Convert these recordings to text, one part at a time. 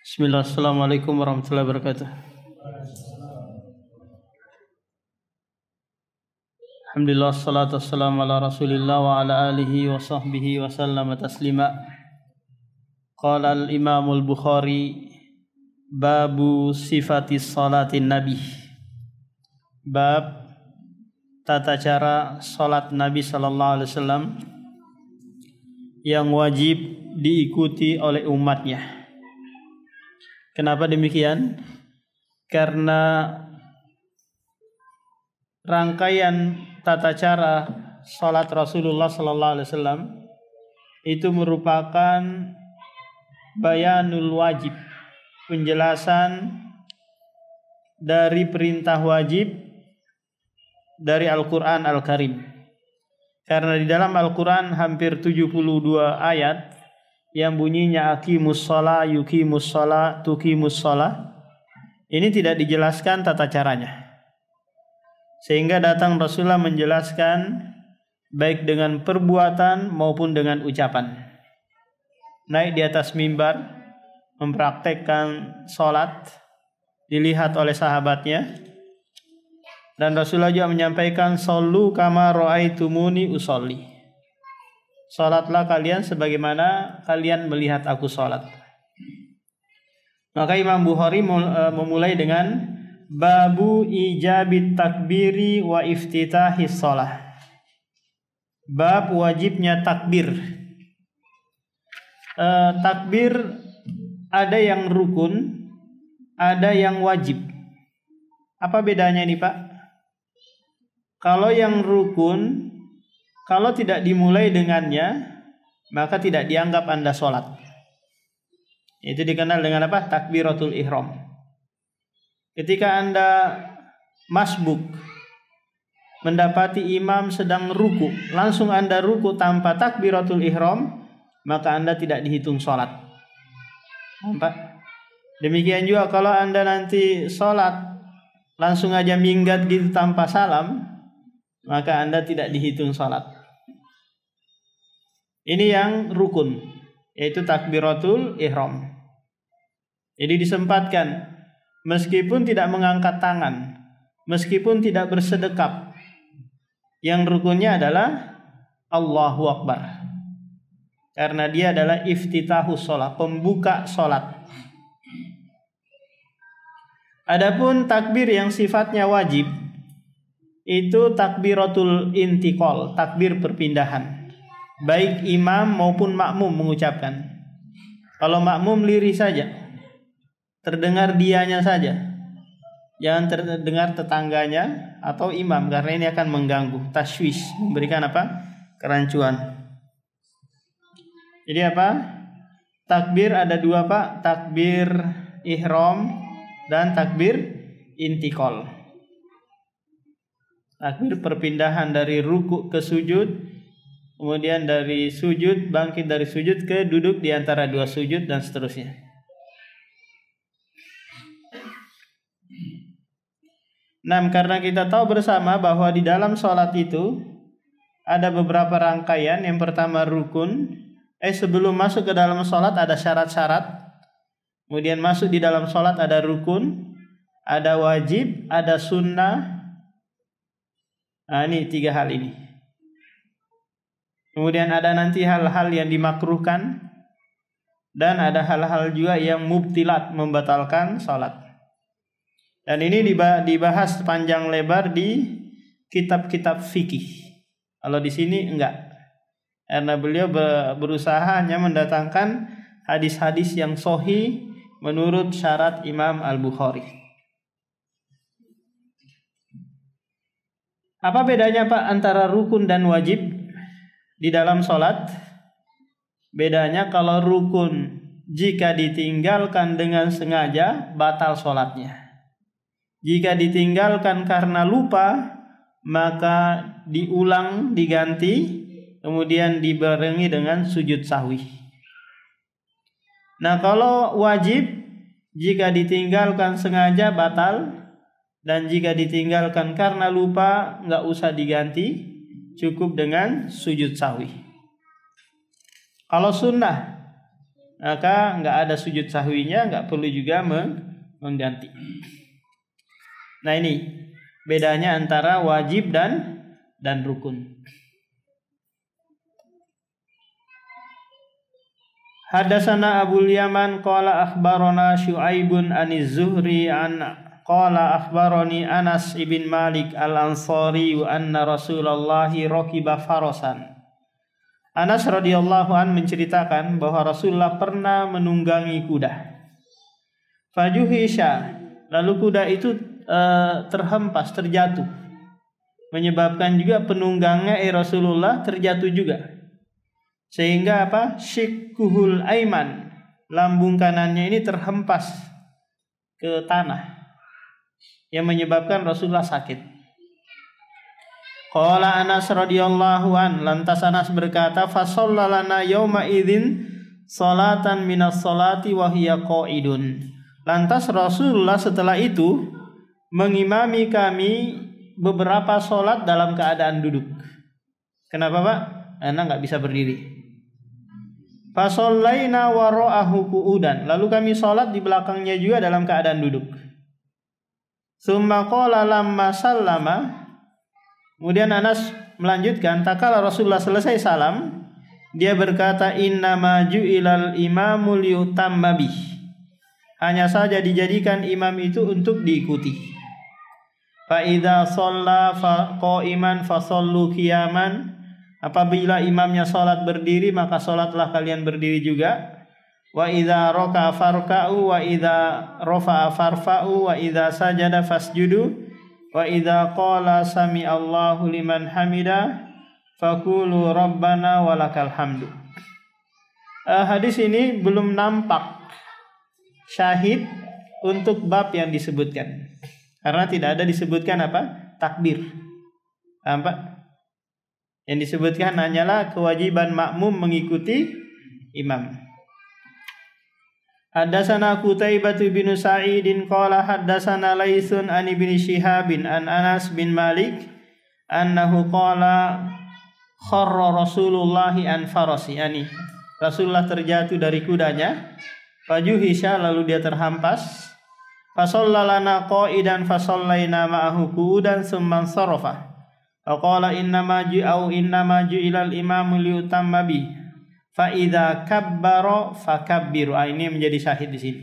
Bismillah, assalamualaikum warahmatullahi wabarakatuh. Alhamdulillah, salatu wassalamu ala rasulillah wa ala alihi wa sahbihi wa sallama taslima. Qala al-imam al-Bukhari, babu sifati salatin nabi. Bab tata cara salat Nabi sallallahu alaihi wasallam yang wajib diikuti oleh umatnya. Kenapa demikian? Karena rangkaian tata cara salat Rasulullah sallallahu alaihi wasallam itu merupakan bayanul wajib, penjelasan dari perintah wajib dari Al-Qur'an Al-Karim. Karena di dalam Al-Qur'an hampir 72 ayat yang bunyinya aqimus shalah, yuqimus shalah, tuqimus shalah, ini tidak dijelaskan tata caranya. Sehingga datang Rasulullah menjelaskan baik dengan perbuatan maupun dengan ucapan. Naik di atas mimbar mempraktekkan salat, dilihat oleh sahabatnya, dan Rasulullah juga menyampaikan sallu kama ra'aitumuni usolli. Salatlah kalian sebagaimana kalian melihat aku salat. Maka Imam Bukhari memulai dengan babu ijabit takbiri wa iftitahis shalah. Bab wajibnya takbir. Takbir ada yang rukun, ada yang wajib. Apa bedanya ini, Pak? Kalau yang rukun, kalau tidak dimulai dengannya, maka tidak dianggap Anda sholat. Itu dikenal dengan apa? Takbiratul ihram. Ketika Anda masbuk, mendapati imam sedang ruku, langsung Anda ruku tanpa takbiratul ihram, maka Anda tidak dihitung sholat. Nampak? Demikian juga kalau Anda nanti sholat, langsung aja minggat gitu tanpa salam, maka Anda tidak dihitung sholat. Ini yang rukun, yaitu takbiratul ihram. Jadi disempatkan, meskipun tidak mengangkat tangan, meskipun tidak bersedekap, yang rukunnya adalah Allahu Akbar. Karena dia adalah iftitahus sholat, pembuka sholat. Adapun takbir yang sifatnya wajib, itu takbiratul intiqal, takbir perpindahan. Baik imam maupun makmum mengucapkan. Kalau makmum liri saja, terdengar dianya saja, jangan terdengar tetangganya atau imam, karena ini akan mengganggu, tashwish, memberikan apa? Kerancuan. Jadi apa? Takbir ada dua, Pak. Takbir ihram dan takbir intiqal. Takbir perpindahan dari ruku ke sujud, kemudian dari sujud, bangkit dari sujud ke duduk di antara dua sujud, dan seterusnya. Nah, karena kita tahu bersama bahwa di dalam sholat itu ada beberapa rangkaian. Yang pertama rukun. Sebelum masuk ke dalam sholat ada syarat-syarat. Kemudian masuk di dalam sholat ada rukun, ada wajib, ada sunnah. Nah, ini tiga hal ini. Kemudian ada nanti hal-hal yang dimakruhkan, dan ada hal-hal juga yang mubtilat, membatalkan salat. Dan ini dibahas panjang lebar di kitab-kitab fikih. Kalau di sini enggak. Karena beliau berusaha hanya mendatangkan hadis-hadis yang sahih menurut syarat Imam Al-Bukhari. Apa bedanya, Pak, antara rukun dan wajib di dalam sholat? Bedanya kalau rukun jika ditinggalkan dengan sengaja batal sholatnya. Jika ditinggalkan karena lupa, maka diulang, diganti, kemudian dibarengi dengan sujud sahwi. Nah, kalau wajib jika ditinggalkan sengaja batal, dan jika ditinggalkan karena lupa nggak usah diganti, cukup dengan sujud sahwi. Kalau sunnah maka nggak ada sujud sahwinya, nggak perlu juga mengganti. Nah ini bedanya antara wajib dan rukun. Hadatsana Abul Yaman qala akhbarana Syu'aibun aniz Zuhri an qala akhbarani Anas ibn Malik al-Ansari anna Rasulullah rakiba farasan. Anas radhiyallahu an menceritakan bahwa Rasulullah pernah menunggangi kuda. Fajuhisha, lalu kuda itu terhempas, terjatuh. Menyebabkan juga penunggangnya Rasulullah terjatuh juga. Sehingga Syikuhul aiman, lambung kanannya ini terhempas ke tanah, yang menyebabkan Rasulullah sakit. Qala Anas radhiyallahu an, lantas Anas berkata, fa shallalana yauma idzin salatan minas salati wa hiya qaidun. Lantas Rasulullah setelah itu mengimami kami beberapa salat dalam keadaan duduk. Kenapa, Pak? Karena enggak bisa berdiri. Fa shallaina wara'ahu qu'udan. Lalu kami salat di belakangnya juga dalam keadaan duduk. Tsumma qala lamma sallama. Kemudian Anas melanjutkan, tatkala Rasulullah selesai salam, dia berkata, innama ju'ilal imamu liyutamma bih. Hanya saja dijadikan imam itu untuk diikuti. Fa idza shalla fa qa'iman fa shallu qiyaman. Apabila imamnya salat berdiri, maka salatlah kalian berdiri juga. Wa idza raka'a farka'u wa idza rafa'a farfa'u wa idza sajada fasjudu wa idza qala sami Allahu liman hamida faqulu rabbana walakal hamdu. Hadis ini belum nampak syahid untuk bab yang disebutkan. Karena tidak ada disebutkan takbir. Nampak? Yang disebutkan hanyalah kewajiban makmum mengikuti imam. Haddatsana Qutaibah bin Sa'idin qala haddatsana Laitsun an Ibnu Syihabin an Anas bin Malik annahu qala kharra Rasulullah an farasi. Rasulullah terjatuh dari kudanya. Fajuhisha, lalu dia terhampas. Fa shallalana qa'idan fa shallaina ma'ahu qu'udan tsumma sarafa. Qala innama ju'ilal imamu liyutamma bih. Fa idza kabbara fakabbiru. Ini menjadi syahid di sini.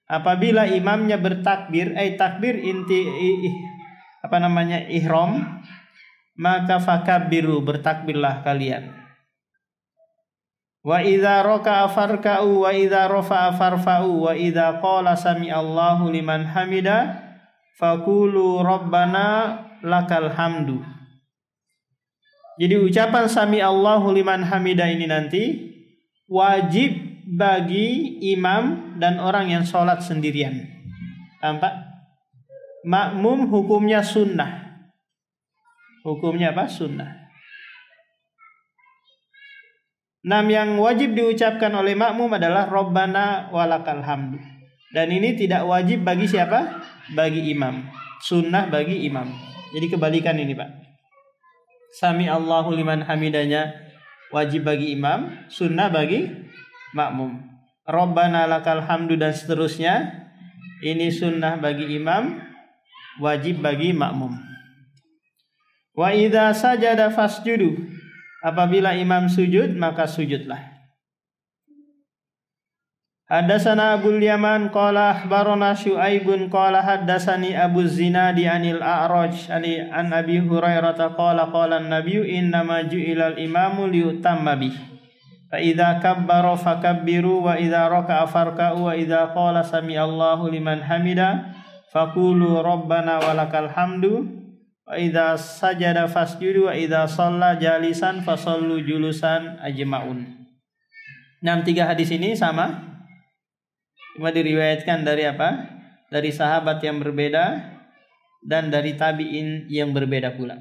Apabila imamnya bertakbir, takbir inti ihram, maka fakabbiru, bertakbirlah kalian. Wa idza raka'a farka'u wa idza rafa'a farfa'u wa idza qala sami Allahu liman hamida faqulu rabbana lakal hamdu. Jadi ucapan sami Allahu liman hamida ini nanti wajib bagi imam dan orang yang sholat sendirian. Tampak? Makmum hukumnya sunnah. Hukumnya sunnah. Yang wajib diucapkan oleh makmum adalah Rabbana walakal hamdu. Dan ini tidak wajib bagi siapa? Bagi imam. Sunnah bagi imam. Jadi kebalikan ini, Pak. Sami Allahu liman hamidanya wajib bagi imam, sunnah bagi makmum. Rabbana lakal hamdu dan seterusnya, ini sunnah bagi imam, wajib bagi makmum. Wa idza sajada fasjudu. Apabila imam sujud, maka sujudlah. Haddatsana Abul Yaman qala akhbarana Syu'aibun qala haddatsani Abu Zinadi anil A'raj an Abi Hurairah qala qala an-nabiyyu innama ju'ilal imamu liyutamma bih. Fa idza kabbara fakabbiru wa idza raka'a farka'u wa idza qala sami Allahu liman hamida faqulu rabbana walakal hamdu wa idza sajada fasjudu wa idza shalla jalisan fasallu julusan ajma'un. 3 hadis ini sama. Cuma diriwayatkan dari dari sahabat yang berbeda dan dari tabi'in yang berbeda pula.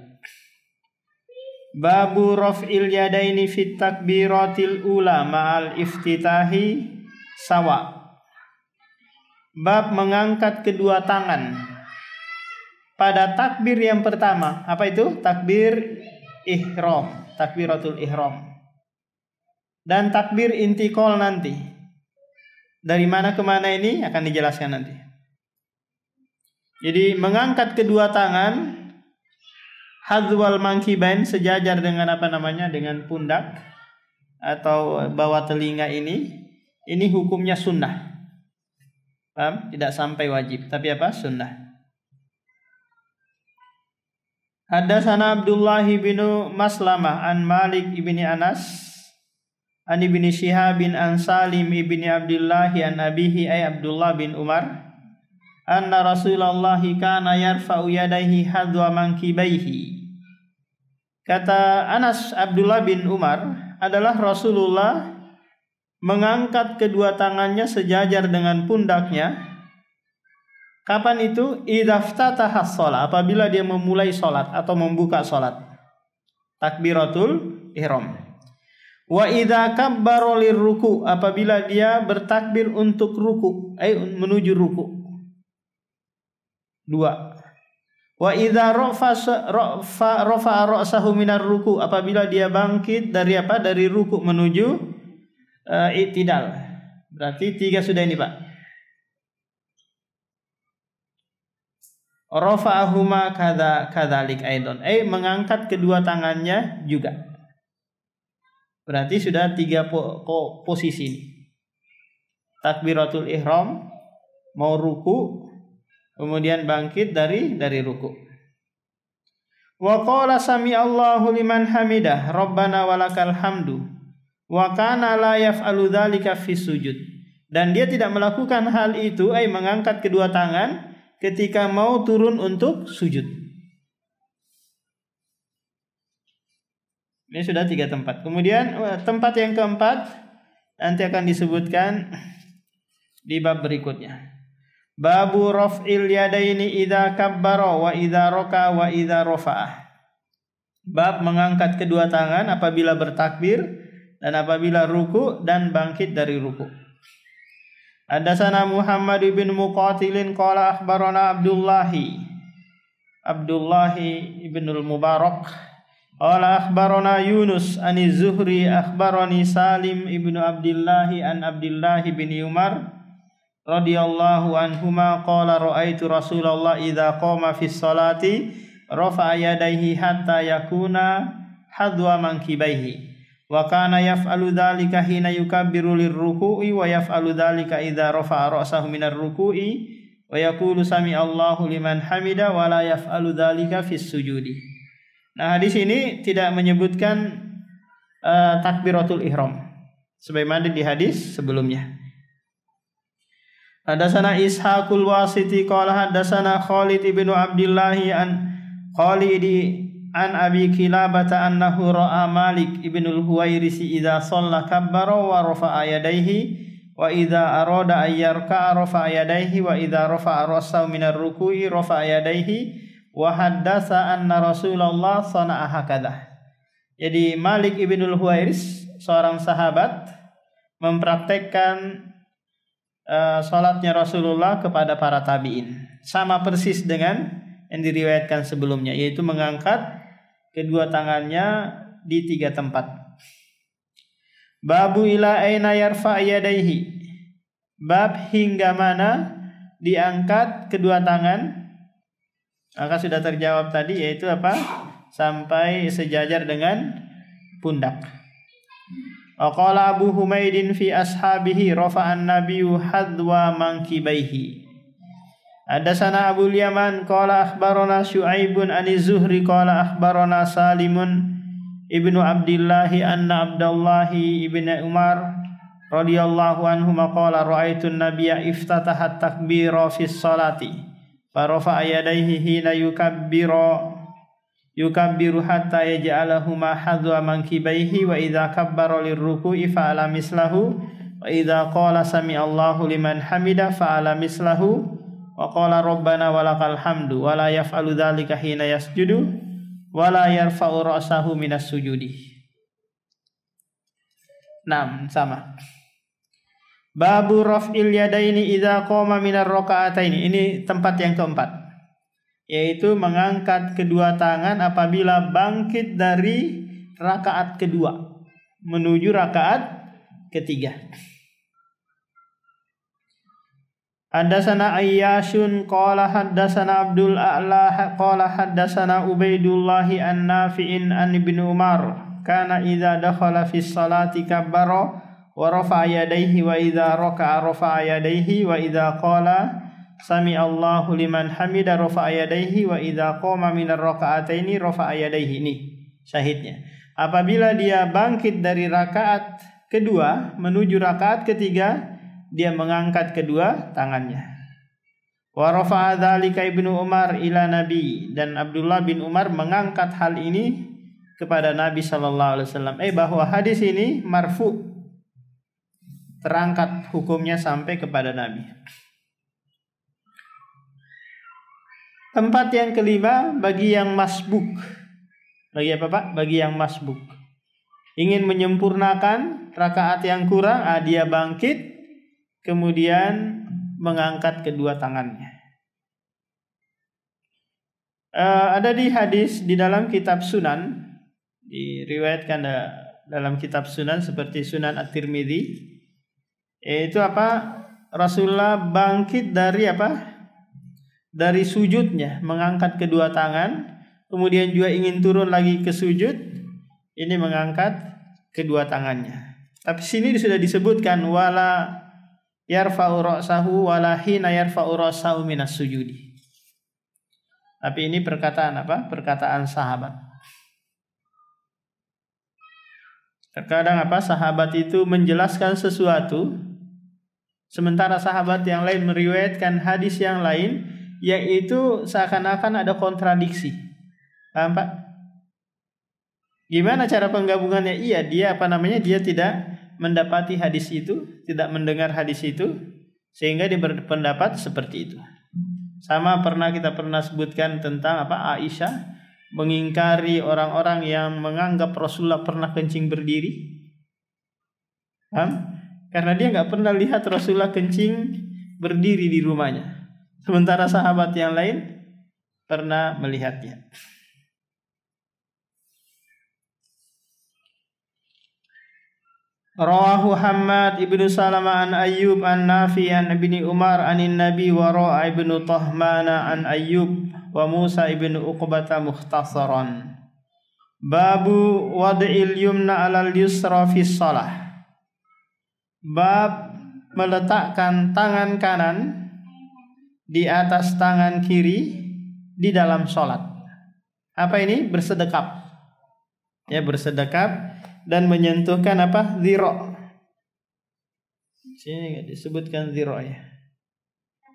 Babu raf'il yadaini fit takbiratil ula ma'al iftitahi sawa. Bab mengangkat kedua tangan pada takbir yang pertama. Apa itu? Takbir ihram, takbiratul ihram. Dan takbir intiqal nanti. Dari mana ke mana ini akan dijelaskan nanti. Jadi mengangkat kedua tangan hadzwal mankibain, sejajar dengan dengan pundak atau bawah telinga ini hukumnya sunnah. Paham? Tidak sampai wajib, tapi sunnah. Haddatsana Abdullah bin Maslamah an Malik ibni Anas an ibni Syihab bin an Salim ibni Abdullah an abihi ay Abdullah bin Umar anna Rasulullah kana yarfa'u yadayhi hadwa mankibaihi. Kata Anas, Abdullah bin Umar adalah Rasulullah mengangkat kedua tangannya sejajar dengan pundaknya. Kapan itu? Idzaftataha shalah, apabila dia memulai salat atau membuka salat. Takbiratul ihram. Wa idza kabbara lirruku, apabila dia bertakbir untuk ruku, menuju ruku. 2. Wa idza rafa'a ra'sahu minar ruku, apabila dia bangkit dari ruku menuju i'tidal. Berarti 3 sudah ini, Pak. Rafa'ahuma kadzalik aidan, mengangkat kedua tangannya juga. Berarti sudah 3 posisi ini. Takbiratul ihram, mau ruku, kemudian bangkit dari ruku. Wa qala sami'allahu liman hamidah rabbana walakal hamdu wa kana la yaf'alu dzalika fi sujud. Dan dia tidak melakukan hal itu, mengangkat kedua tangan ketika mau turun untuk sujud. Ini sudah 3 tempat. Kemudian tempat yang keempat nanti akan disebutkan di bab berikutnya. Babu raf'il yadaini idza kabbara wa idza raka wa idza rafa'ah. Bab mengangkat kedua tangan apabila bertakbir dan apabila ruku dan bangkit dari ruku. Haddatsana Muhammad bin Muqatilin qala akhbarana Abdullah ibn al-Mubarak qala akhbarana Yunus ani Zuhri akhbarani Salim ibnu Abdullah an Abdullah bin Umar radhiyallahu anhuma qala ra'aitu Rasulullah idza qama fi sholati rafa'a yadayhi hatta yakuna hadwa mankibaihi wa kana yaf'alu dzalika hina yukabbiru lirruku'i wa yaf'alu dzalika idza rafa'a ra'sahu minar ruku'i wa yaqulu sami'allahu liman hamida wa la yaf'alu dzalika fis sujudi. Nah, di sini tidak menyebutkan takbiratul ihram sebagaimana di hadis sebelumnya. Haddatsana Ishaqul Wasiti qala haddatsana Khalid ibnu Abdullah an Abi Kilabata annahu ra'a Malik ibnul Huwairisi idza shalla kabbara wa rafa'a yadayhi wa idza arada ay yarka'a rafa'a yadayhi wa idza rafa'a ra'sahu minar ruku'i rafa'a yadayhi wa haddatsa anna Rasulullah sana'a hakadzah. Jadi Malik ibnul Huwairis, seorang sahabat, mempraktekkan salatnya Rasulullah kepada para tabi'in, sama persis dengan yang diriwayatkan sebelumnya, yaitu mengangkat kedua tangannya di 3 tempat. Babu ila aina yarfa yadaihi, bab hingga mana diangkat kedua tangan. Maka sudah terjawab tadi, yaitu sampai sejajar dengan pundak. Qala Abu Humaidin fi ashabihi rafa'an nabiyyu hadwa mankibaihi. Haddatsana Abu Yaman qala akhbarana Syu'aibun an Zuhri qala akhbarana Salimun ibnu Abdullah anna Abdullah ibnu Umar radhiyallahu anhu qala ra'aitu an-nabiyya iftataha takbira fi sholati fa rafa'a yadayhi hina yukabbiru hatta yaj'alahuma hadwa mankibaihi wa idza kabbara lirruku'i fa'ala mislahu wa idza qala sami'allahu liman hamida fa'ala mislahu wa qala rabbana walakal hamdu wa la yaf'alu dzalika hina yasjudu wa la yarfa'u ra'sahu minas sujudi. 6 sama. Babu raf'il yadaini idza qama minar raka'ataini. Ini tempat yang keempat, yaitu mengangkat kedua tangan apabila bangkit dari rakaat kedua menuju rakaat ketiga. Haddatsana Ayyashun qala haddatsana Abdul A'la qala haddatsana Ubaidullah an Nafi'in an Ibnu Umar kana idza dakhala fi sholati kabbara wa rafa'a yadayhi wa idza raka'a rafa'a yadayhi wa idza qala sami Allahu liman hamida rafa'a yadayhi wa idza qama minar raka'ataini rafa'a yadayhi. Ini syahidnya. Apabila dia bangkit dari rakaat kedua menuju rakaat ketiga, dia mengangkat kedua tangannya. Wa rafa'a dzalika Ibnu Umar ila Nabi, dan Abdullah bin Umar mengangkat hal ini kepada Nabi sallallahu alaihi wasallam. Bahwa hadis ini marfu, terangkat hukumnya sampai kepada Nabi. Tempat yang kelima bagi yang masbuk. Bagi apa Pak? Bagi yang masbuk. Ingin menyempurnakan rakaat yang kurang, dia bangkit kemudian mengangkat kedua tangannya. Ada di hadis di dalam kitab Sunan, diriwayatkan dalam kitab Sunan seperti Sunan At-Tirmidzi, yaitu apa? Rasulullah bangkit dari apa? Dari sujudnya, mengangkat kedua tangan, kemudian juga ingin turun lagi ke sujud, ini mengangkat kedua tangannya. Tapi sini sudah disebutkan wala yarfa'u ra'sahu wala hina yarfa'u ra'sahu minas sujudi. Tapi ini perkataan apa? Perkataan sahabat. Terkadang apa? Sahabat itu menjelaskan sesuatu, sementara sahabat yang lain meriwayatkan hadis yang lain, yaitu seakan-akan ada kontradiksi. Paham Pak? Gimana cara penggabungannya? Dia dia tidak mendapati hadis itu, tidak mendengar hadis itu, sehingga dia berpendapat seperti itu. Sama kita pernah sebutkan tentang Aisyah mengingkari orang-orang yang menganggap Rasulullah pernah kencing berdiri. Paham? Karena dia nggak pernah lihat Rasulullah kencing berdiri di rumahnya. Sementara sahabat yang lain pernah melihatnya. Rawahu Hammad ibnu Salama an Ayyub an Nafi an ibni Umar anin Nabi wa ra'a ibnu Tahmana an Ayyub wa Musa ibnu Uqbata mukhtasaran. Babu wad'il yumna alal yusra fi shalah. Bab meletakkan tangan kanan di atas tangan kiri di dalam sholat. Apa ini? Bersedekap. Ya, bersedekap dan menyentuhkan apa? Ziro. Sini nggak disebutkan ziro ya.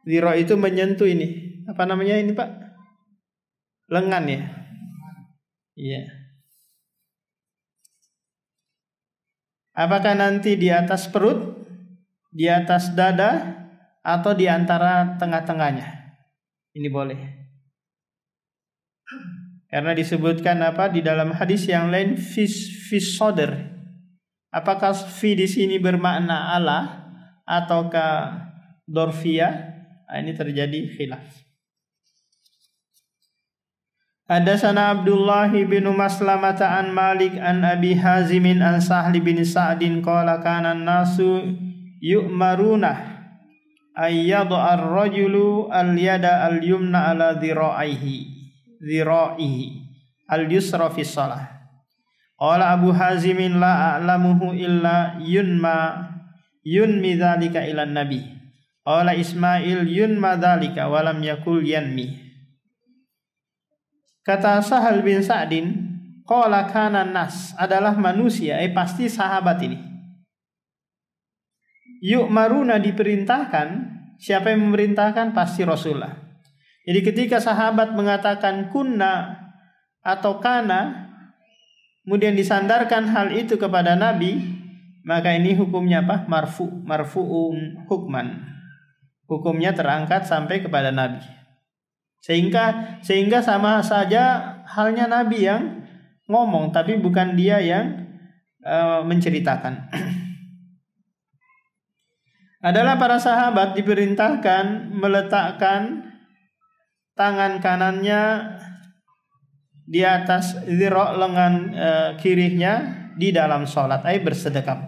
Ziro itu menyentuh ini. Apa namanya ini Pak? Lengan ya. Iya. Apakah nanti di atas perut, di atas dada, atau di antara tengah-tengahnya? Ini boleh. Karena disebutkan apa di dalam hadis yang lain fis sodr. Apakah fi di sini bermakna ala ataukah dorfiyah? Ini terjadi khilaf. Hadatsana Abdullah bin Maslamah an Malik an Abi Hazim an Sahl bin Sa'din qala kana an-nasu yu'maruna ayyadu ar-rajulu al-yada al-yumna ala dhira'ihi al-yusra fi shalah. Qala Abu Hazim la a'lamuhu illa yunmi dzalika ila nabi. Qala Ismail yunma dzalika wa lam yakul yanmi. Kata Sahal bin Sa'din, qala kana nas, adalah manusia, pasti sahabat ini. Yu'maruna, diperintahkan. Siapa yang memerintahkan? Pasti Rasulullah. Jadi ketika sahabat mengatakan kunna atau kana, kemudian disandarkan hal itu kepada Nabi, maka ini hukumnya apa? Marfu'un hukman. Hukumnya terangkat sampai kepada Nabi. Sehingga sama saja halnya Nabi yang ngomong, tapi bukan dia yang menceritakan. Adalah para sahabat diperintahkan meletakkan tangan kanannya di atas zira' lengan kirinya di dalam sholat, bersedekap.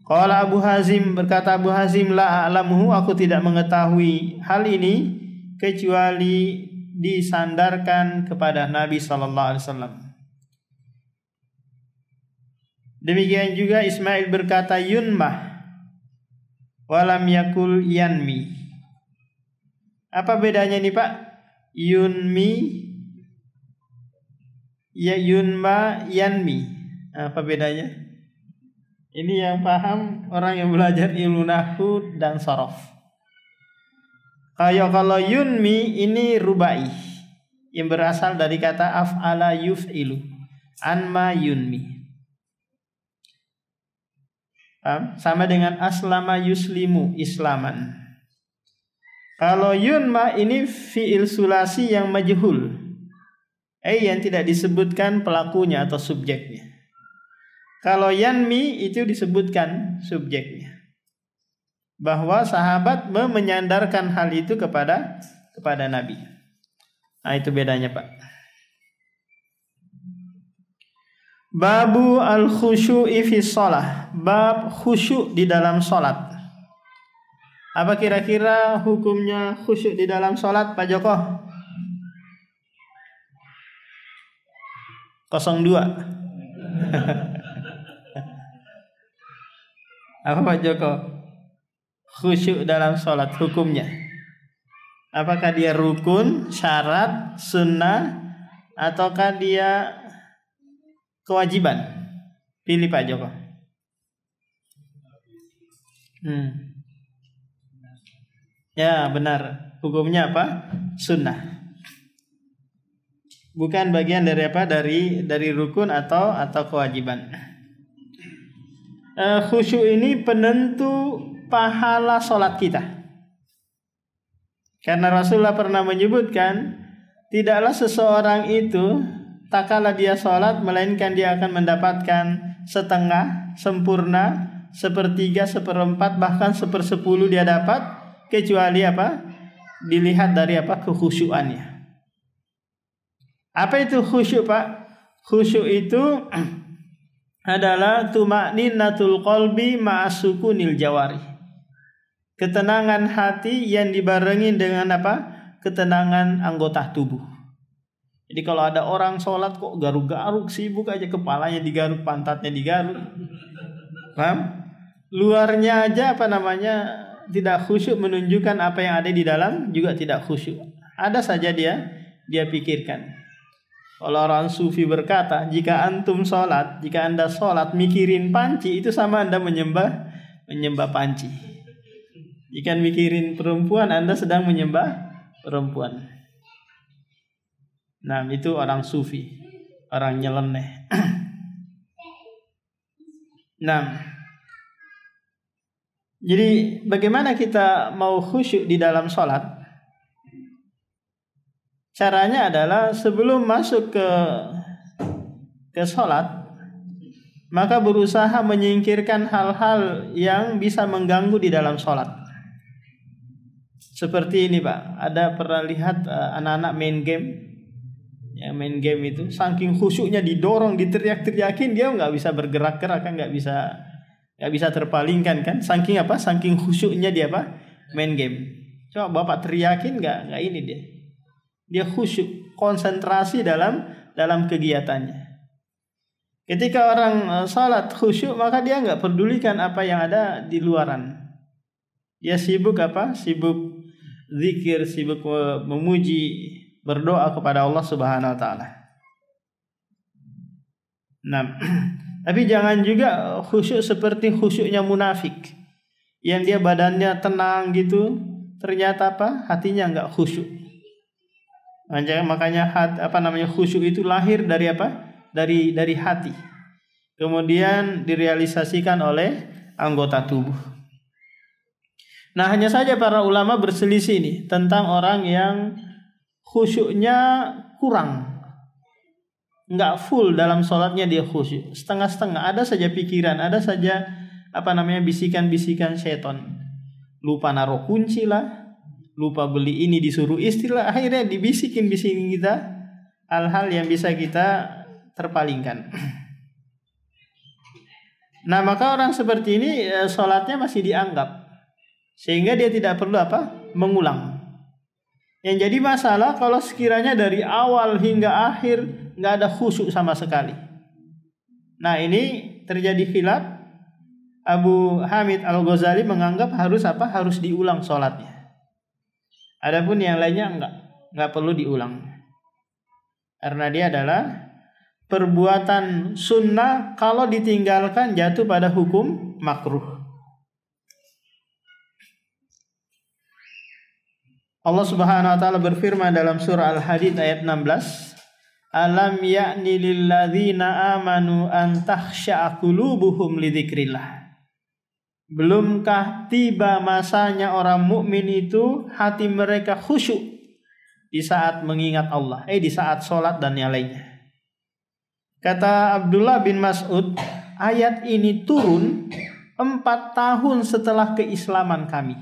Qala Abu Hazim, berkata Abu Hazim, la a'lamuhu, aku tidak mengetahui hal ini kecuali disandarkan kepada Nabi sallallahu alaihi wasallam. Demikian juga Ismail berkata yunmah walam yakul yanmi. Apa bedanya nih Pak? Yunmi, ya yunma, yanmi. Apa bedanya? Ini yang paham orang yang belajar ilmu nahwu dan sorof. Kalau yunmi ini rubai yang berasal dari kata af'ala yuf'ilu, anma yunmi. Sama dengan aslama yuslimu, islaman. Kalau yunma ini fi'il sulasi yang majhul, yang tidak disebutkan pelakunya atau subjeknya. Kalau yanmi itu disebutkan subjeknya, bahwa sahabat menyandarkan hal itu kepada Nabi. Nah, itu bedanya Pak. Babu al-khusyu'i fi shalah, bab khusyuk di dalam salat. Apa kira-kira hukumnya khusyuk di dalam salat Pak Joko? 02. Apa Pak Joko? Khusyuk dalam salat hukumnya. Apakah dia rukun, syarat, sunnah, ataukah dia kewajiban? Pilih Pak Joko. Ya benar. Hukumnya apa? Sunnah. Bukan bagian dari apa? Dari rukun atau kewajiban. Khusyuk ini penentu pahala sholat kita. Karena Rasulullah pernah menyebutkan, tidaklah seseorang itu tak kala dia sholat, melainkan dia akan mendapatkan setengah, sempurna, sepertiga, seperempat, bahkan 1/10 dia dapat, kecuali apa? Dilihat dari apa? Kekhusyuannya. Apa itu khusyuk Pak? Khusyuk itu adalah tuma'ninatul qalbi ma'asukunil jawari. Ketenangan hati yang dibarengi dengan apa? Ketenangan anggota tubuh. Jadi kalau ada orang sholat kok garuk-garuk, sibuk aja, kepalanya digaruk, pantatnya digaruk, paham? Luarnya aja tidak khusyuk, menunjukkan apa yang ada di dalam juga tidak khusyuk. Ada saja dia pikirkan. Kalau orang sufi berkata, jika antum sholat, jika anda sholat mikirin panci, itu sama anda menyembah panci. Jika mikirin perempuan, anda sedang menyembah perempuan. Nah, itu orang sufi, orang nyeleneh. Nah, jadi bagaimana kita mau khusyuk di dalam sholat? Caranya adalah sebelum masuk ke sholat, maka berusaha menyingkirkan hal-hal yang bisa mengganggu di dalam sholat. Seperti ini Pak, ada pernah lihat anak-anak main game. Ya, main game itu saking khusyuknya didorong, diteriak-teriakin, dia nggak bisa bergerak-gerak kan, nggak bisa terpalingkan kan, saking apa? Saking khusyuknya dia apa? Main game. Coba Bapak teriakin nggak ini dia khusyuk, konsentrasi dalam kegiatannya. Ketika orang salat khusyuk, maka dia nggak pedulikan apa yang ada di luaran. Dia sibuk apa? Sibuk zikir, sibuk memuji, berdoa kepada Allah Subhanahu wa taala. Nah, tapi jangan juga khusyuk seperti khusyuknya munafik, yang dia badannya tenang gitu, ternyata apa? Hatinya nggak khusyuk. Makanya khusyuk itu lahir dari apa? Dari hati. Kemudian direalisasikan oleh anggota tubuh. Nah, hanya saja para ulama berselisih nih tentang orang yang khusyuknya kurang. Enggak full dalam sholatnya dia khusyuk, setengah-setengah. Ada saja pikiran, ada saja bisikan-bisikan setan. Lupa naruh kunci lah, lupa beli ini, disuruh istri lah, akhirnya dibisikin kita hal-hal yang bisa kita terpalingkan. Nah, maka orang seperti ini sholatnya masih dianggap, sehingga dia tidak perlu mengulang. Yang jadi masalah kalau sekiranya dari awal hingga akhir nggak ada khusyuk sama sekali. Nah, ini terjadi khilaf. Abu Hamid Al-Ghazali menganggap harus diulang sholatnya. Adapun yang lainnya nggak perlu diulang, karena dia adalah perbuatan sunnah, kalau ditinggalkan jatuh pada hukum makruh. Allah Subhanahu wa taala berfirman dalam surah Al-Hadid ayat 16, "Alam ya'ni lil ladzina amanu an takhsha'a qulubuhum li dzikrillah." Belumkah tiba masanya orang mukmin itu hati mereka khusyuk di saat mengingat Allah, di saat sholat dan yang lainnya. Kata Abdullah bin Mas'ud, ayat ini turun 4 tahun setelah keislaman kami.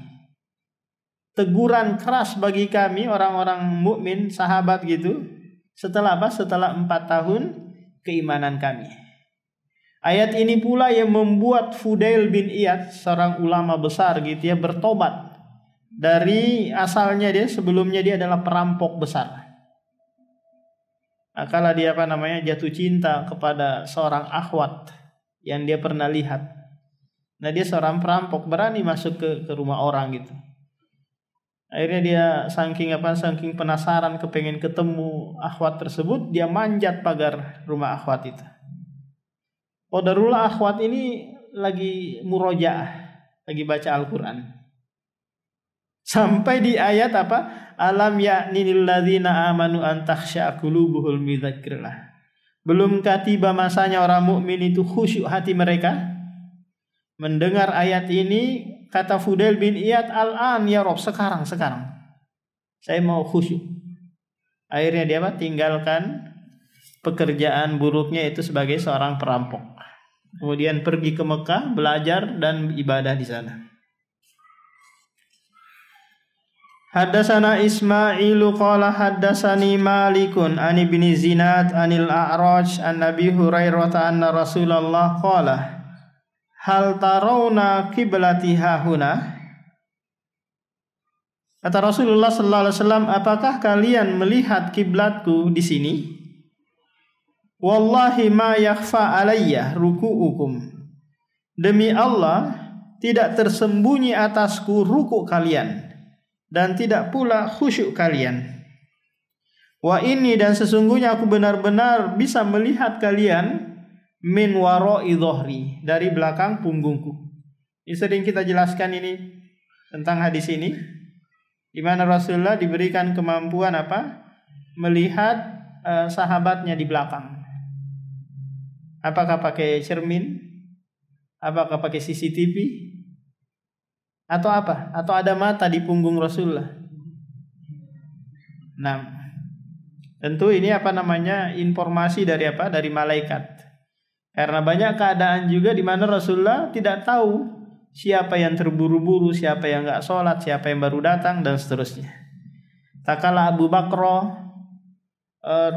Teguran keras bagi kami orang-orang mukmin, sahabat gitu. Setelah 4 tahun keimanan kami. Ayat ini pula yang membuat Fudail bin Iyad, seorang ulama besar gitu ya, bertobat. Dari asalnya sebelumnya dia adalah perampok besar. Kala dia jatuh cinta kepada seorang akhwat yang dia pernah lihat. Nah, dia seorang perampok, berani masuk ke rumah orang gitu. Akhirnya dia saking penasaran, kepengen ketemu akhwat tersebut, dia manjat pagar rumah akhwat itu. Qadarullah akhwat ini lagi murojaah, lagi baca Al-Quran. Sampai di ayat Alam ya'ni lil ladzina amanu an takhsha'a qulubuhum li dzikrillah. Belumkah tiba masanya orang mukmin itu khusyuk hati mereka? Mendengar ayat ini, kata Fudail bin Iyad, "Al-an ya Rob, sekarang saya mau khusyuk." Akhirnya dia tinggalkan pekerjaan buruknya itu sebagai seorang perampok. Kemudian pergi ke Mekah, belajar dan ibadah di sana. Haddatsana Ismailu qala haddatsani Malikun an ibni Zinad anil A'raj an Nabi Hurairah anna Rasulullah qala hal tarawna qiblati hahuna. Kata Rasulullah sallallahu alaihi wasallam, apakah kalian melihat kiblatku di sini? Wallahi ma yakhfa alayya ruku'ukum. Demi Allah, tidak tersembunyi atasku ruku' kalian dan tidak pula khusyuk kalian. Wa inni, dan sesungguhnya aku benar-benar bisa melihat kalian min wara'i dhahri, dari belakang punggungku. Ini sering kita jelaskan ini tentang hadis ini, di mana Rasulullah diberikan kemampuan melihat sahabatnya di belakang. Apakah pakai cermin? Apakah pakai CCTV? Atau apa? Atau ada mata di punggung Rasulullah? Nah, tentu ini informasi dari dari malaikat. Karena banyak keadaan juga di mana Rasulullah tidak tahu siapa yang terburu-buru, siapa yang enggak sholat, siapa yang baru datang, dan seterusnya. Tak kala Abu Bakr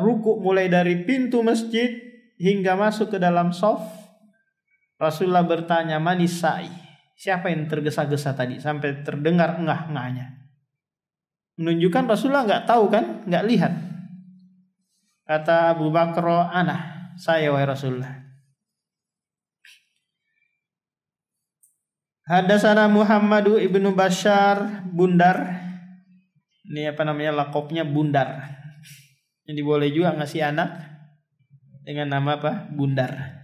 ruku mulai dari pintu masjid hingga masuk ke dalam shaf, Rasulullah bertanya, "Manis sa'i?" Siapa yang tergesa-gesa tadi sampai terdengar engah-engahnya? Menunjukkan Rasulullah enggak tahu kan, enggak lihat. Kata Abu Bakr, "Ana, saya wahai Rasulullah." Haddatsana Muhammadu ibnu Bashar Bundar. Ini lakopnya Bundar. Jadi boleh juga ngasih anak dengan nama Bundar.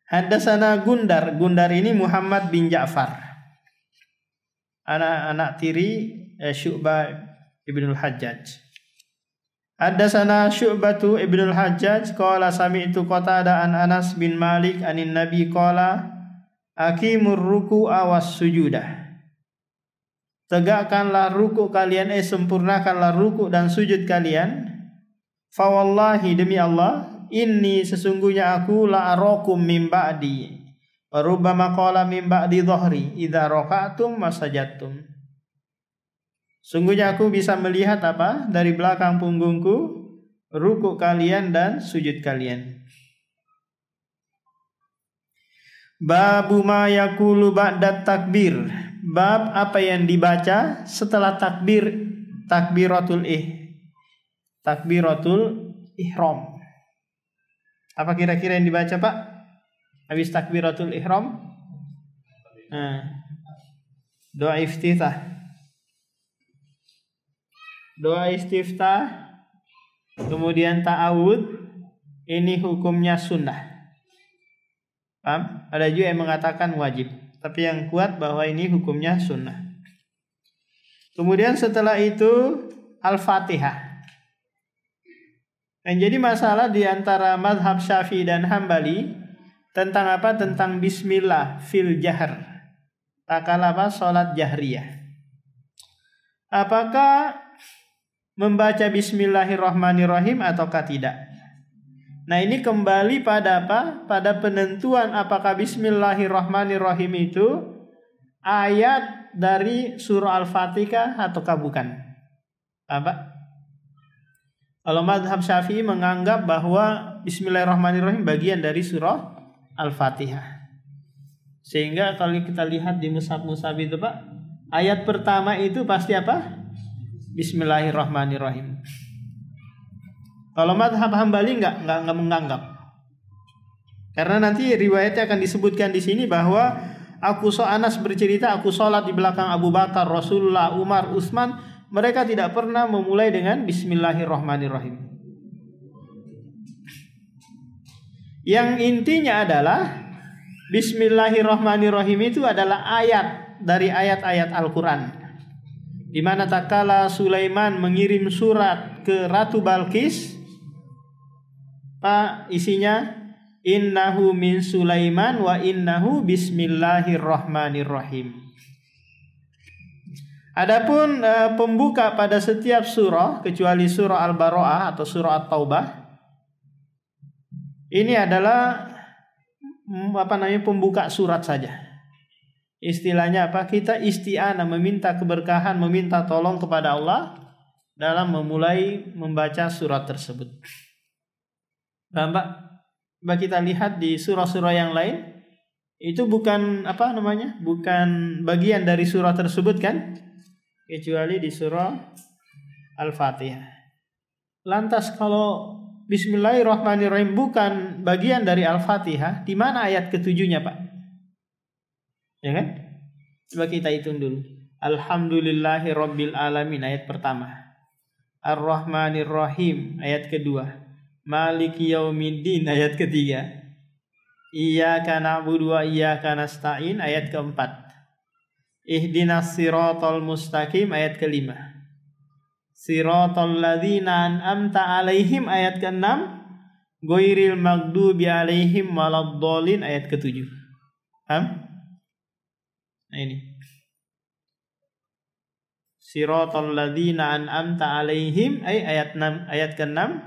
Haddatsana Gundar. Gundar ini Muhammad bin Ja'far, anak tiri Syu'bah ibnul Hajjaj. Haddatsana Syu'batu ibnul Hajjaj qala sami'tu Qatadah an Anas bin Malik anin Nabi qala aqimur ruku'a was sujudah. Tegakkanlah ruku kalian, sempurnakanlah ruku dan sujud kalian. Fa wallahi, demi Allah, inni sesungguhnya aku la arakum min ba'di wa rubbama qala min ba'di dhahri idza raka'tum masajadtum. Sungguhnya aku bisa melihat dari belakang punggungku ruku kalian dan sujud kalian. Babu ma yaqulu ba'da takbir. Bab apa yang dibaca setelah takbiratul ihram. Apa kira-kira yang dibaca, Pak? Habis takbiratul ihram? Doa iftitah. Kemudian ta'awud. Ini hukumnya sunnah. Paham? Ada juga yang mengatakan wajib, tapi yang kuat bahwa ini hukumnya sunnah. Kemudian setelah itu Al-Fatihah. Yang jadi masalah di antara mazhab Syafi'i dan Hambali tentang apa? Tentang bismillah fil jahr. Takala apa? Salat jahriyah. Apakah membaca bismillahirrahmanirrahim ataukah tidak? Nah, ini kembali pada apa? Pada penentuan apakah bismillahirrahmanirrahim itu ayat dari surah Al-Fatihah ataukah bukan. Apa? Kalau mazhab Syafi'i menganggap bahwa bismillahirrahmanirrahim bagian dari surah Al-Fatihah. Sehingga kalau kita lihat di mushaf-mushaf itu, Pak, ayat pertama itu pasti apa? Bismillahirrahmanirrahim. Kalau mazhab Hambali enggak menganggap. Karena nanti riwayatnya akan disebutkan di sini bahwa Anas bercerita, aku sholat di belakang Abu Bakar, Rasulullah, Umar, Utsman, mereka tidak pernah memulai dengan bismillahirrahmanirrahim. Yang intinya adalah bismillahirrahmanirrahim itu adalah ayat dari ayat-ayat Al-Qur'an. Di mana tatkala Sulaiman mengirim surat ke Ratu Balqis, isinya innahu min Sulaiman wa innahu bismillahirrahmanirrahim. Adapun pembuka pada setiap surah kecuali surah Al-Bara'ah atau surah At-Taubah, ini adalah pembuka surat saja. Istilahnya apa? Kita isti'anah, meminta keberkahan, meminta tolong kepada Allah dalam memulai membaca surat tersebut. Coba kita lihat di surah-surah yang lain, itu bukan bukan bagian dari surah tersebut kan, kecuali di surah Al-Fatihah. Lantas kalau bismillahirrahmanirrahim bukan bagian dari Al-Fatihah, di mana ayat ketujuhnya, Pak? Ya kan? Coba kita hitung dulu. Alhamdulillahirabbil alamin ayat pertama. Ar-Rahmanirrahim ayat kedua. Maliki yaumiddin ayat ketiga. Iyyaka na'budu wa iyyaka nasta'in ayat keempat. Ihdinas siratal mustaqim ayat kelima. Siratal ladzina an'amta 'alaihim ayat keenam. Ghairil maghdubi 'alaihim waladdallin ayat ketujuh. Paham? Nah ini. Siratal ladzina an'amta 'alaihim ayat 6 ayat ke-6.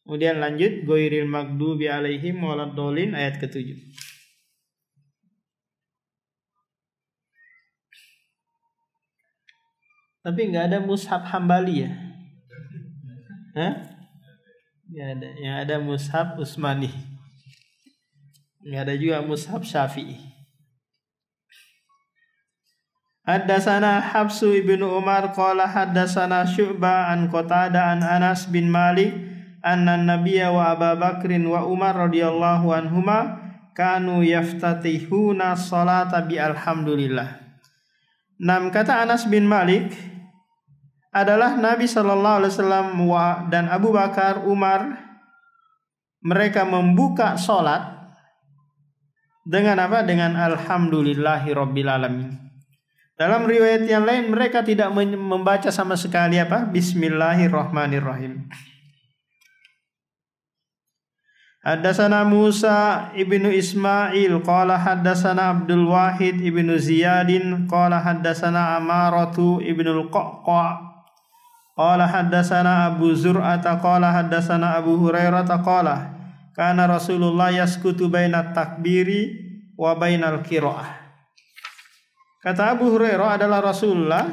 Kemudian lanjut ghairil maghdubi 'alaihim waladdallin ayat ke-7. Tapi enggak ada mushaf Hambali ya? Enggak ada. Yang ada mushaf Utsmani. Enggak ada juga mushaf Syafi'i. Haddatsana Hafsu ibnu Umar qala haddatsana Syu'bah an Qatadah an Anas bin Malik anna Nabiyya wa Abu Bakrin wa Umar radhiyallahu anhuma kanu yaftatihuna sholata bi alhamdulillah. Kata Anas bin Malik adalah Nabi sallallahu alaihi wasallam dan Abu Bakar, Umar, mereka membuka salat dengan apa? Dengan alhamdulillahirabbil alamin. Dalam riwayat yang lain mereka tidak membaca sama sekali apa? Bismillahirrahmanirrahim. Haddatsana Musa ibnu Ismail qala haddatsana Abdul Wahid ibnu Ziyadin qala haddatsana Amaratu ibnu Qaqqa qala haddatsana Abu Zur'ata qala haddatsana Abu Hurairah qala kana Rasulullah yaskutu bainat takbiri wa bainal qiraah. Kata Abu Hurairah adalah Rasulullah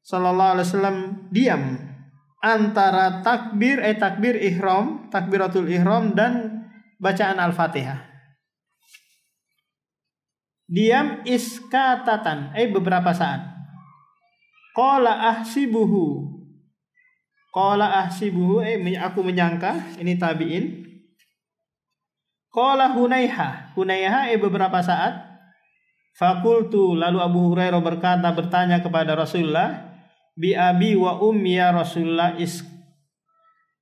sallallahu alaihi wasallam diam antara takbiratul ihram dan bacaan Al-Fatihah. Diam iskatatan, beberapa saat. Qala ahsibuhu. Aku menyangka, ini tabi'in. Qala hunayha beberapa saat. Fakultu, lalu Abu Hurairah bertanya kepada Rasulullah, bi abi wa ummi ya Rasulullah,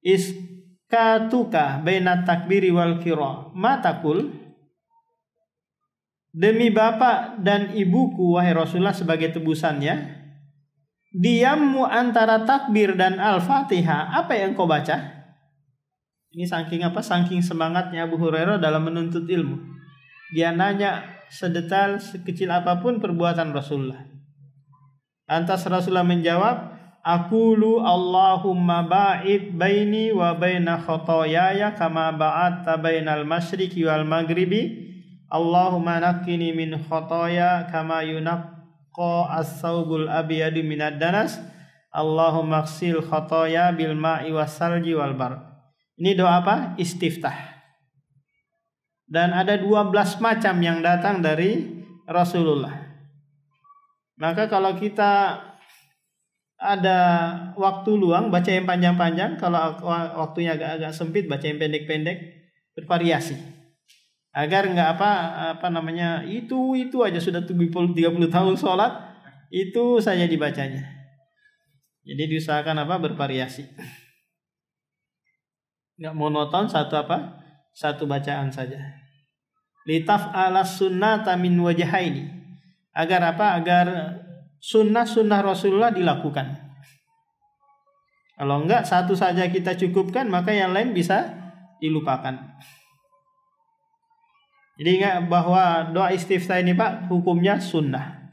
iskatuka baina takbiri wal qira, ma taqul? Demi bapak dan ibuku wahai Rasulullah sebagai tebusannya, diammu antara takbir dan Al-Fatihah, apa yang kau baca? Ini saking saking semangatnya Abu Hurairah dalam menuntut ilmu. Dia nanya sedetail sekecil apapun perbuatan Rasulullah. Lantas Rasulullah menjawab, aqulu Allahumma ba'id baini wa baina khotoyaya kama ba'adta bainal masyriqi wal maghribi. Allahumma naqqini min khotoya kama yunaqqa as-saubul abyadu minad danas. Allahumma ighsil khotoya bil ma'i wassalji wal bar. Ini doa apa? Istiftah. Dan ada 12 macam yang datang dari Rasulullah. Maka kalau kita ada waktu luang, baca yang panjang-panjang. Kalau waktunya agak sempit, baca yang pendek-pendek, bervariasi. Agar enggak itu aja sudah 30 tahun sholat, itu saja dibacanya. Jadi diusahakan bervariasi. Enggak monoton satu bacaan saja. Litaf'ala sunnata min wajhaini. Agar Agar sunnah Rasulullah dilakukan. Kalau enggak satu saja kita cukupkan, maka yang lain bisa dilupakan. Jadi ingat bahwa doa istiftah ini Pak, hukumnya sunnah.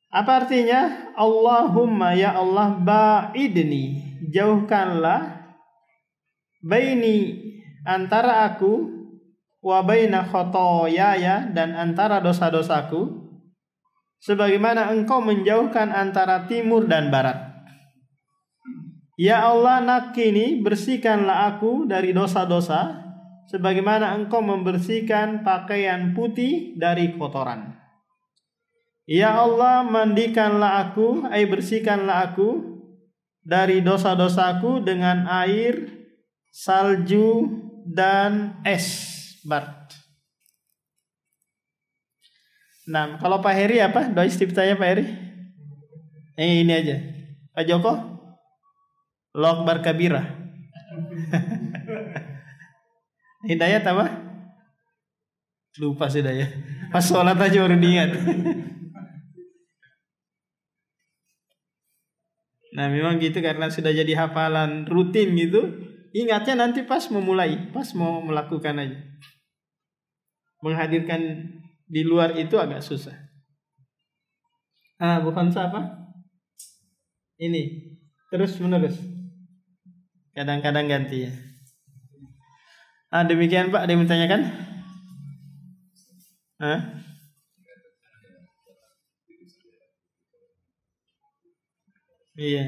Apa artinya? Allahumma ya Allah ba'idni, jauhkanlah baini, antara aku, wa baina khotoyaya, dan antara dosa-dosaku, sebagaimana engkau menjauhkan antara timur dan barat. Ya Allah, nakini, bersihkanlah aku dari dosa-dosa, sebagaimana engkau membersihkan pakaian putih dari kotoran. Ya Allah, mandikanlah aku, bersihkanlah aku dari dosa-dosaku dengan air, salju, dan es bat. Nah, kalau Pak Heri apa? Doa istiftahnya Pak Heri? Ini aja. Pak Joko? Allahu Akbar kabirah. Hidayat apa? Lupa sudah ya. Pas sholat aja baru diingat. Nah memang gitu, karena sudah jadi hafalan rutin gitu. Ingatnya nanti pas memulai, pas mau melakukan aja. Menghadirkan di luar itu agak susah. Bukan siapa? Ini terus menerus. Kadang-kadang ganti ya. Demikian Pak, ada yang bertanyakan? Iya.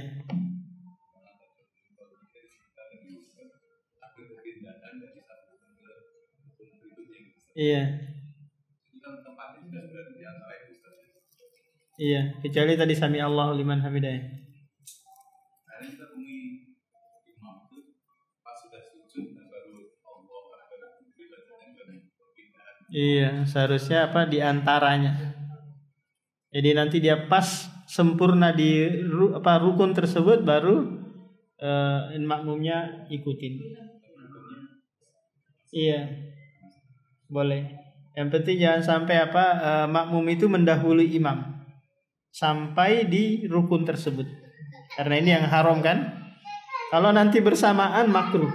Iya. Iya, kecuali tadi sami Allahu liman hamidah. Iya, seharusnya di antaranya. Jadi nanti dia pas sempurna di rukun tersebut, baru makmumnya ikutin. Iya. Boleh. Yang penting jangan sampai makmum itu mendahului imam sampai di rukun tersebut. Karena ini yang haram kan? Kalau nanti bersamaan makruh.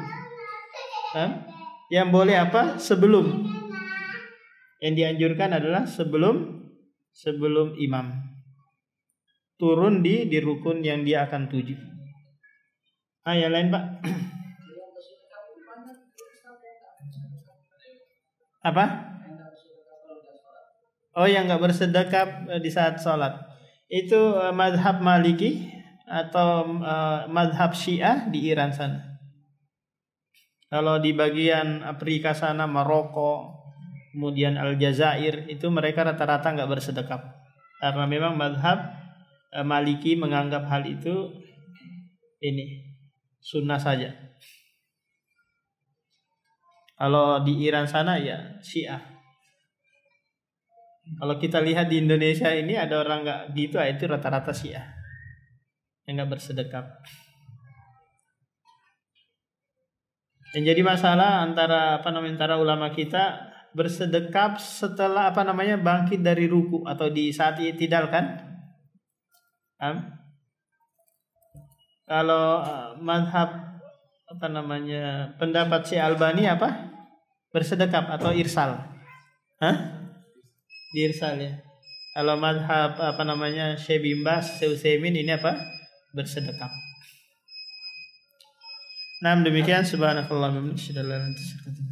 Yang boleh sebelum. Yang dianjurkan adalah sebelum imam turun di rukun yang dia akan tuju. Yang lain Pak? Apa? Yang nggak bersedekap di saat sholat. Itu mazhab Maliki atau mazhab Syiah di Iran sana. Kalau di bagian Afrika sana, Maroko, kemudian Aljazair, itu mereka rata-rata nggak bersedekap karena memang mazhab Maliki menganggap hal itu ini sunnah saja. Kalau di Iran sana ya Syiah. Kalau kita lihat di Indonesia ini ada orang nggak gitu, itu rata-rata Syiah yang nggak bersedekap. Yang jadi masalah antara ulama kita bersedekap setelah bangkit dari ruku atau di saat i'tidal kan? Kalau madhab pendapat Syekh Albani apa? Bersedekap atau irsal? Irsal ya. Kalau madhab Syekh Bin Baz, Syekh Utsaimin ini apa? Bersedekap. Nah, demikian subhanakallahumma wa bihamdika